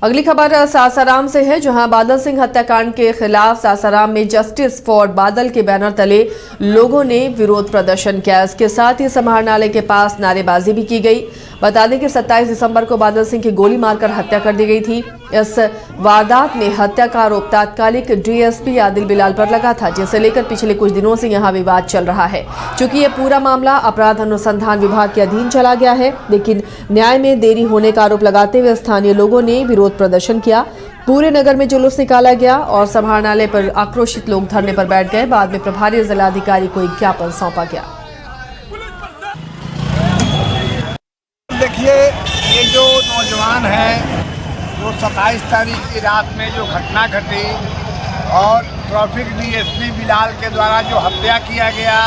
अगली खबर सासाराम से है, जहां बादल सिंह हत्याकांड के खिलाफ सासाराम में जस्टिस फॉर बादल के बैनर तले लोगों ने विरोध प्रदर्शन किया। इसके साथ ही समाहरणालय के पास नारेबाजी भी की गई। बता दें कि 27 दिसंबर को बादल सिंह की गोली मारकर हत्या कर दी गई थी। इस वारदात में हत्या का आरोप तात्कालिक डीएसपी आदिल बिलाल पर लगा था, जिसे लेकर पिछले कुछ दिनों से यहां विवाद चल रहा है। चूंकि ये पूरा मामला अपराध अनुसंधान विभाग के अधीन चला गया है, लेकिन न्याय में देरी होने का आरोप लगाते हुए स्थानीय लोगों ने विरोध प्रदर्शन किया। पूरे नगर में जुलूस निकाला गया और समाहरणालय पर आक्रोशित लोग धरने पर बैठ गए। बाद में प्रभारी जिलाधिकारी को एक ज्ञापन सौंपा गया। देखिए, ये जो नौजवान है, जो 27 तारीख की रात में जो घटना घटी और ट्रैफिक डीएसपी बिलाल के द्वारा जो हत्या किया गया,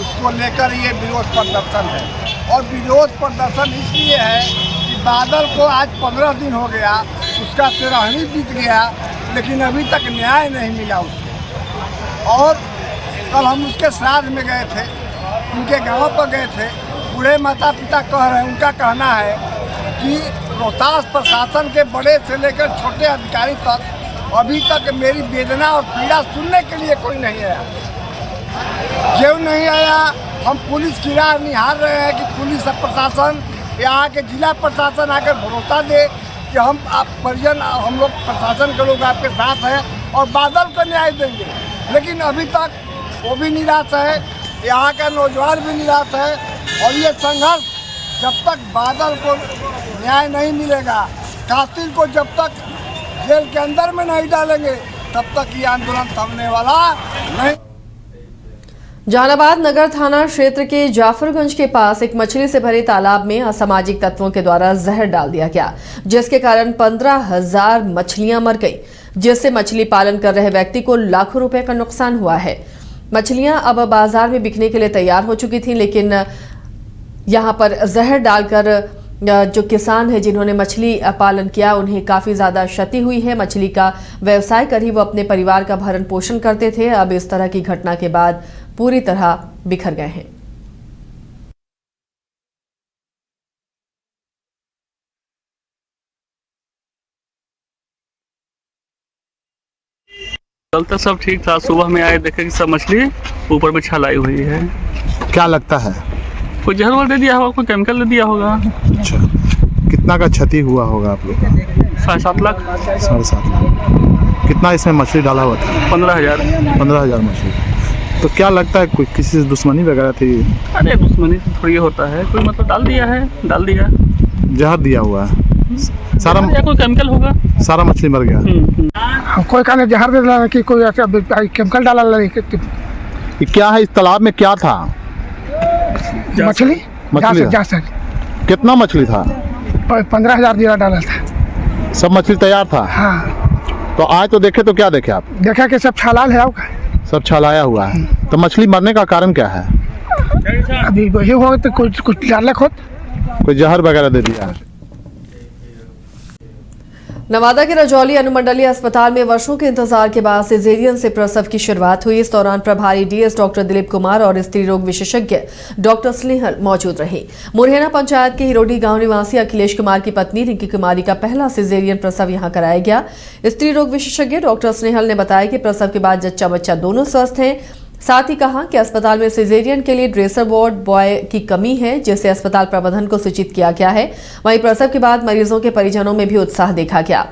उसको लेकर ये विरोध प्रदर्शन है। और विरोध प्रदर्शन इसलिए है कि बादल को आज 15 दिन हो गया, उसका 13वीं बीत गया, लेकिन अभी तक न्याय नहीं मिला उसको। और कल हम उसके श्राद्ध में गए थे, उनके गांव पर गए थे। बूढ़े माता पिता कह रहे हैं, उनका कहना है कि रोहतास प्रशासन के बड़े से लेकर छोटे अधिकारी तक अभी तक मेरी वेदना और पीड़ा सुनने के लिए कोई नहीं आया। क्यों नहीं आया? हम पुलिस की राह निहार रहे हैं कि पुलिस प्रशासन, यहाँ के जिला प्रशासन आकर भरोसा दे कि हम परिजन, हम लोग प्रशासन के लोग आपके साथ हैं और बादल को न्याय देंगे। लेकिन अभी तक वो भी निराश है, यहाँ का नौजवान भी निराश है। और ये संघर्ष जब तक बादल को न्याय नहीं मिलेगा, कातिल को जब तक जेल के अंदर में नहीं डालेंगे, तब तक ये आंदोलन थमने वाला नहीं। जहानाबाद नगर थाना क्षेत्र के जाफरगंज के पास एक मछली से भरे तालाब में असामाजिक तत्वों के द्वारा जहर डाल दिया गया, जिसके कारण 15,000 मछलियां मर गई, जिससे मछली पालन कर रहे व्यक्ति को लाखों रुपए का नुकसान हुआ है। मछलियां अब बाजार में बिकने के लिए तैयार हो चुकी थी, लेकिन यहां पर जहर डालकर जो किसान है जिन्होंने मछली पालन किया, उन्हें काफ़ी ज़्यादा क्षति हुई है। मछली का व्यवसाय कर ही वो अपने परिवार का भरण पोषण करते थे। अब इस तरह की घटना के बाद पूरी तरह बिखर गए हैं। कल तक सब ठीक था, सुबह में आए देखे कि सब मछली ऊपर में छलाई हुई है। क्या लगता है? कोई जहर वहर दे दिया होगा, कोई केमिकल दे दिया होगा। अच्छा, कितना का क्षति हुआ होगा आप लोग का? 7.5 लाख। 7.5 लाख। कितना इसमें मछली डाला हुआ था? 15,000। 15,000 मछली। तो क्या लगता है कोई किसी से दुश्मनी वगैरह थी? अरे दुश्मनी तो थोड़ी होता है, कोई मतलब डाल दिया। जहर दिया हुआ है सारा, या कोई केमिकल होगा, सारा मछली मर गया। कोई कहने जहर दे दिया कि कोई केमिकल डाला। क्या है इस तालाब में? क्या था? मछली। कितना मछली था? 15,000 जीरा डाला था। सब मछली तैयार था? हाँ। तो आए तो देखे, तो क्या देखे आप? देखा कि सब छलाल है, सब छलाया हुआ है। तो मछली मरने का कारण क्या है? अभी वही हो तो कुछ डालक हो, कोई जहर वगैरह दे दिया। नवादा के रजौली अनुमंडलीय अस्पताल में वर्षों के इंतजार के बाद सिजेरियन से प्रसव की शुरुआत हुई। इस दौरान प्रभारी डीएस डॉक्टर दिलीप कुमार और स्त्री रोग विशेषज्ञ डॉक्टर स्नेहल मौजूद रही। मुरैना पंचायत के हिरोडी गांव निवासी अखिलेश कुमार की पत्नी रिंकी कुमारी का पहला सिजेरियन प्रसव यहां कराया गया। स्त्री रोग विशेषज्ञ डॉक्टर स्नेहल ने बताया कि प्रसव के बाद जच्चा बच्चा दोनों स्वस्थ हैं। साथ ही कहा कि अस्पताल में सिजेरियन के लिए ड्रेसर वार्ड बॉय की कमी है, जिसे अस्पताल प्रबंधन को सूचित किया गया है। वहीं प्रसव के बाद मरीजों के परिजनों में भी उत्साह देखा गया।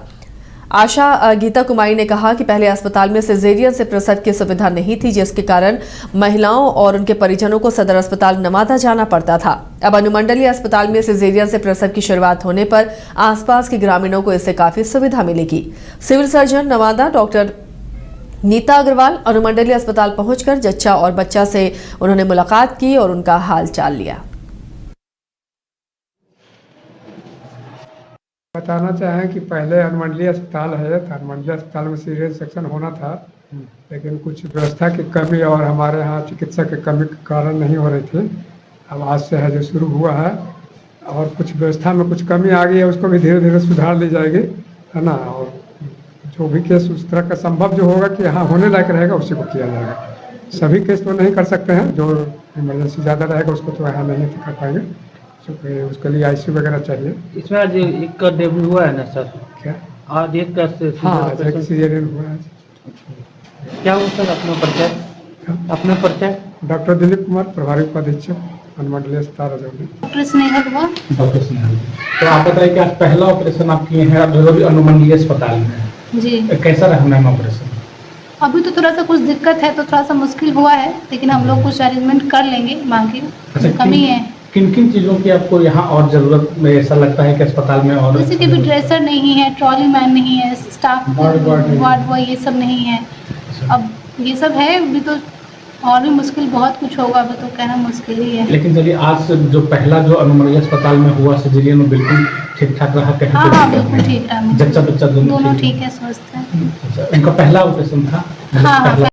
आशा गीता कुमारी ने कहा कि पहले अस्पताल में सिजेरियन से प्रसव की सुविधा नहीं थी, जिसके कारण महिलाओं और उनके परिजनों को सदर अस्पताल नवादा जाना पड़ता था। अब अनुमंडलीय अस्पताल में सिजेरियन से प्रसव की शुरुआत होने पर आसपास के ग्रामीणों को इससे काफी सुविधा मिलेगी। Civil surgeon Nawada doctor Neeta Agarwal अनुमंडलीय अस्पताल पहुंचकर जच्चा और बच्चा से उन्होंने मुलाकात की और उनका हाल चाल लिया। बताना चाहें कि पहले अनुमंडलीय अस्पताल है, तो अनुमंडलीय अस्पताल में सीरियस सेक्शन होना था, लेकिन कुछ व्यवस्था की कमी और हमारे यहाँ चिकित्सक की कमी के कारण नहीं हो रही थी। अब आज से है जो शुरू हुआ है, और कुछ व्यवस्था में कुछ कमी आ गई है, उसको भी धीरे धीरे सुधार ली जाएगी, है ना। और जो भी केस उस तरह का संभव जो होगा कि यहाँ होने लायक रहेगा, उसी को किया जाएगा। सभी केस तो नहीं कर सकते हैं, जो इमरजेंसी ज़्यादा रहेगा उसको तो यहाँ नहीं कर पाएंगे, क्योंकि उसके लिए आईसीयू वगैरह चाहिए। इसमें आज एक डेब्यू हुआ है ना सर? क्या। आज एक का हाँ आज एक सीजरियन हुआ है। क्या हुआ सर अपना परिचय? अपना परिचय? डॉक्टर दिलीप कुमार, प्रभारी उपाधीक्षक अनुमंडलीय अस्पताल रजौली। डॉक्टर स्नेहल हुआ। डॉक्टर स्नेहल, तो आप बताइए कि आज पहला ऑपरेशन आप किए हैं रजौली अनुमंडलीय अस्पताल में, जी कैसा रहा मैम ऑपरेशन? अभी तो थोड़ा सा कुछ दिक्कत है, तो थोड़ा सा मुश्किल हुआ है, लेकिन हम लोग कुछ अरेंजमेंट कर लेंगे। बाकी कमी है। किन किन चीज़ों की आपको यहाँ और ज़रूरत में ऐसा लगता है कि अस्पताल में? और जैसे कि भी ड्रेसर नहीं है, ट्रॉली मैन नहीं है, स्टाफ वार्ड बॉय ये सब नहीं है। अब ये सब है, अभी तो और भी मुश्किल बहुत कुछ होगा, अभी तो कहना मुश्किल ही है। लेकिन चलिए आज जो पहला जो अनुमंडलीय अस्पताल में हुआ सर्जरी में बिल्कुल ठीक ठाक रहा? कहीं हाँ हाँ बिल्कुल ठीक है। जच्चा बच्चा दोनों ठीक है, स्वस्थ है। अच्छा, उनका पहला ऑपरेशन था? हाँ हाँ।